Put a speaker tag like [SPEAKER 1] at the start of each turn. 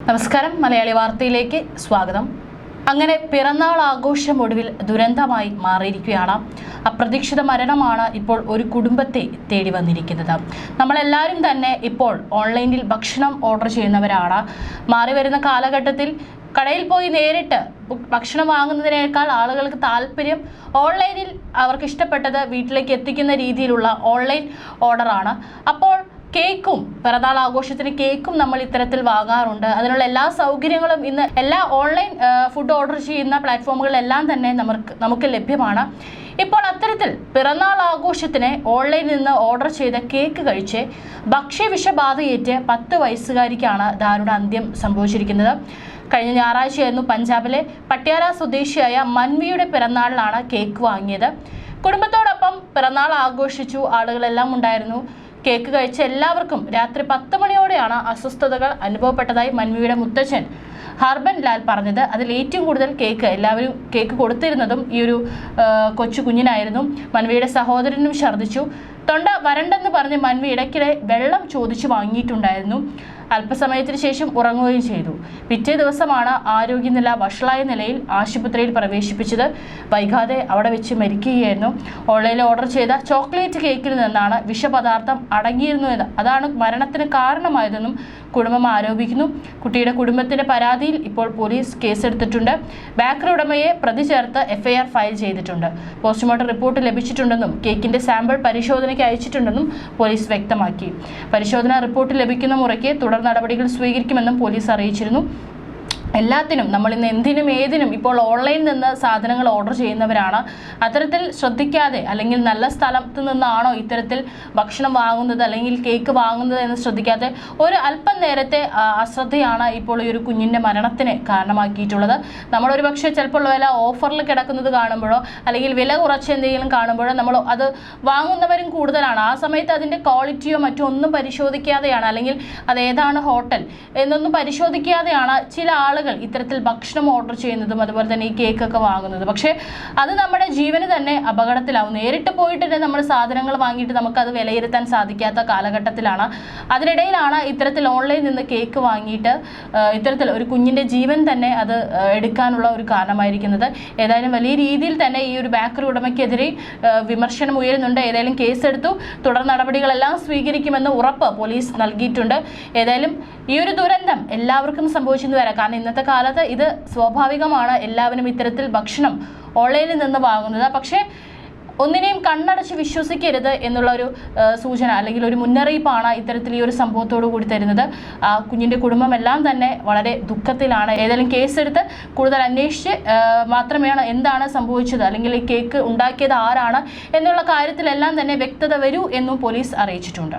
[SPEAKER 1] നമസ്കാരം, മലയാളി വാർത്തയിലേക്ക് സ്വാഗതം. അങ്ങനെ പിറന്നാൾ ആഘോഷം ഒടുവിൽ ദുരന്തമായി മാറിയിരിക്കുകയാണ്. അപ്രതീക്ഷിത മരണമാണ് ഇപ്പോൾ ഒരു കുടുംബത്തെ തേടി വന്നിരിക്കുന്നത്. നമ്മളെല്ലാവരും തന്നെ ഇപ്പോൾ ഓൺലൈനിൽ ഭക്ഷണം ഓർഡർ ചെയ്യുന്നവരാണ്. മാറി വരുന്ന കാലഘട്ടത്തിൽ കടയിൽ പോയി നേരിട്ട് ഭക്ഷണം വാങ്ങുന്നതിനേക്കാൾ ആളുകൾക്ക് താല്പര്യം ഓൺലൈനിൽ അവർക്ക് ഇഷ്ടപ്പെട്ടത് വീട്ടിലേക്ക് എത്തിക്കുന്ന രീതിയിലുള്ള ഓൺലൈൻ ഓർഡറാണ്. അപ്പോൾ കേക്കും, പിറന്നാൾ ആഘോഷത്തിന് കേക്കും നമ്മൾ ഇത്തരത്തിൽ വാങ്ങാറുണ്ട്. അതിനുള്ള എല്ലാ സൗകര്യങ്ങളും ഇന്ന് എല്ലാ ഓൺലൈൻ ഫുഡ് ഓർഡർ ചെയ്യുന്ന പ്ലാറ്റ്ഫോമുകളിലെല്ലാം തന്നെ നമുക്ക് ലഭ്യമാണ്. ഇപ്പോൾ അത്തരത്തിൽ പിറന്നാൾ ആഘോഷത്തിന് ഓൺലൈനിൽ നിന്ന് ഓർഡർ ചെയ്ത കേക്ക് കഴിച്ച് ഭക്ഷ്യവിഷബാധയേറ്റ് 10 വയസ്സുകാരിക്കാണ് ദാരുണ അന്ത്യം സംഭവിച്ചിരിക്കുന്നത്. കഴിഞ്ഞ ഞായറാഴ്ചയായിരുന്നു പഞ്ചാബിലെ പട്യാല സ്വദേശിയായ മൻവിയുടെ പിറന്നാളിലാണ് കേക്ക് വാങ്ങിയത്. കുടുംബത്തോടൊപ്പം പിറന്നാൾ ആഘോഷിച്ചു, ആളുകളെല്ലാം ഉണ്ടായിരുന്നു. കേക്ക് കഴിച്ച എല്ലാവർക്കും രാത്രി 10 മണിയോടെയാണ് അസ്വസ്ഥതകൾ അനുഭവപ്പെട്ടതായി മൻവിയുടെ മുത്തച്ഛൻ ഹർബൻ ലാൽ പറഞ്ഞത്. അതിൽ ഏറ്റവും കൂടുതൽ എല്ലാവരും കേക്ക് കൊടുത്തിരുന്നതും ഈ ഒരു കൊച്ചു കുഞ്ഞിനായിരുന്നു. മൻവിയുടെ സഹോദരനും ഛർദ്ദിച്ചു. തൊണ്ട വരണ്ടെന്ന് പറഞ്ഞ് മൻവി ഇടയ്ക്കിടെ വെള്ളം ചോദിച്ചു വാങ്ങിയിട്ടുണ്ടായിരുന്നു. അല്പസമയത്തിന് ശേഷം ഉറങ്ങുകയും ചെയ്തു. പിറ്റേ ദിവസമാണ് ആരോഗ്യനില വഷളായ നിലയിൽ ആശുപത്രിയിൽ പ്രവേശിപ്പിച്ചത്. വൈകാതെ അവിടെ വെച്ച് മരിക്കുകയായിരുന്നു. ഓൺലൈനിൽ ഓർഡർ ചെയ്ത ചോക്ലേറ്റ് കേക്കിൽ നിന്നാണ് വിഷപദാർത്ഥം അടങ്ങിയിരുന്നുവെന്ന്, അതാണ് മരണത്തിന് കാരണമായതെന്നും കുടുംബം ആരോപിക്കുന്നു. കുട്ടിയുടെ കുടുംബത്തിന്റെ പരാതിയിൽ ഇപ്പോൾ പോലീസ് കേസെടുത്തിട്ടുണ്ട്. ബേക്കറി ഉടമയെ പ്രതി ചേർത്ത് FIR ഫയൽ ചെയ്തിട്ടുണ്ട്. പോസ്റ്റ്മോർട്ടം റിപ്പോർട്ട് ലഭിച്ചിട്ടുണ്ടെന്നും കേക്കിന്റെ സാമ്പിൾ പരിശോധനയ്ക്ക് അയച്ചിട്ടുണ്ടെന്നും പോലീസ് വ്യക്തമാക്കി. പരിശോധനാ റിപ്പോർട്ട് ലഭിക്കുന്ന മുറയ്ക്ക് തുടർ നടപടികൾ സ്വീകരിക്കുമെന്നും പോലീസ് അറിയിച്ചിരുന്നു. എല്ലാത്തിനും നമ്മൾ ഇന്ന് എന്തിനും ഏതിനും ഇപ്പോൾ ഓൺലൈനിൽ നിന്ന് സാധനങ്ങൾ ഓർഡർ ചെയ്യുന്നവരാണ്. അത്തരത്തിൽ ശ്രദ്ധിക്കാതെ, അല്ലെങ്കിൽ നല്ല സ്ഥലത്ത് നിന്നാണോ ഇത്തരത്തിൽ ഭക്ഷണം വാങ്ങുന്നത് അല്ലെങ്കിൽ കേക്ക് വാങ്ങുന്നത് എന്ന് ശ്രദ്ധിക്കാതെ ഒരു അല്പം നേരത്തെ അശ്രദ്ധയാണ് ഇപ്പോൾ ഈ ഒരു കുഞ്ഞിൻ്റെ മരണത്തിന് കാരണമാക്കിയിട്ടുള്ളത്. നമ്മളൊരു പക്ഷേ ചിലപ്പോൾ വില ഓഫറിൽ കിടക്കുന്നത് കാണുമ്പോഴോ അല്ലെങ്കിൽ വില കുറച്ച് എന്തെങ്കിലും കാണുമ്പോഴോ നമ്മൾ അത് വാങ്ങുന്നവരും കൂടുതലാണ്. ആ സമയത്ത് അതിൻ്റെ ക്വാളിറ്റിയോ മറ്റോ ഒന്നും പരിശോധിക്കാതെയാണ്, അല്ലെങ്കിൽ അതേതാണ് ഹോട്ടൽ എന്നൊന്നും പരിശോധിക്കാതെയാണ് ചില ആളുകൾ ഇത്തരത്തിൽ ഭക്ഷണം ഓർഡർ ചെയ്യുന്നതും അതുപോലെ തന്നെ ഈ കേക്കൊക്കെ വാങ്ങുന്നത്. പക്ഷേ അത് നമ്മുടെ ജീവന് തന്നെ അപകടത്തിലാവും. നേരിട്ട് പോയിട്ട് തന്നെ നമ്മൾ സാധനങ്ങൾ വാങ്ങിയിട്ട് നമുക്കത് വിലയിരുത്താൻ സാധിക്കാത്ത കാലഘട്ടത്തിലാണ്. അതിനിടയിലാണ് ഇത്തരത്തിൽ ഓൺലൈനിൽ നിന്ന് കേക്ക് വാങ്ങിയിട്ട് ഇത്തരത്തിൽ ഒരു കുഞ്ഞിൻ്റെ ജീവൻ തന്നെ അത് എടുക്കാനുള്ള ഒരു കാരണമായിരിക്കുന്നത്. ഏതായാലും വലിയ രീതിയിൽ തന്നെ ഈ ഒരു ബേക്കറി ഉടമയ്ക്കെതിരെ വിമർശനം ഉയരുന്നുണ്ട്. ഏതായാലും കേസെടുത്തു, തുടർ നടപടികളെല്ലാം സ്വീകരിക്കുമെന്ന് ഉറപ്പ് പോലീസ് നൽകിയിട്ടുണ്ട്. ഏതായാലും ഈ ഒരു ദുരന്തം എല്ലാവർക്കും സംഭവിച്ചെന്ന് വരാം. കാരണം ഇന്നത്തെ കാലത്ത് ഇത് സ്വാഭാവികമാണ്, എല്ലാവരും ഇത്തരത്തിൽ ഭക്ഷണം ഓൺലൈനിൽ നിന്ന് വാങ്ങുന്നത്. പക്ഷേ ഒന്നിനെയും കണ്ണടച്ച് വിശ്വസിക്കരുത് എന്നുള്ള ഒരു സൂചന അല്ലെങ്കിൽ ഒരു മുന്നറിയിപ്പാണ് ഇത്തരത്തിൽ ഈ ഒരു സംഭവത്തോടു കൂടി തരുന്നത്. ആ കുഞ്ഞിൻ്റെ കുടുംബമെല്ലാം തന്നെ വളരെ ദുഃഖത്തിലാണ്. ഏതായാലും കേസെടുത്ത് കൂടുതൽ അന്വേഷിച്ച് മാത്രമേ എന്താണ് സംഭവിച്ചത് അല്ലെങ്കിൽ ഈ കേക്ക് ഉണ്ടാക്കിയത് ആരാണ് എന്നുള്ള കാര്യത്തിലെല്ലാം തന്നെ വ്യക്തത വരൂ എന്നും പോലീസ് അറിയിച്ചിട്ടുണ്ട്.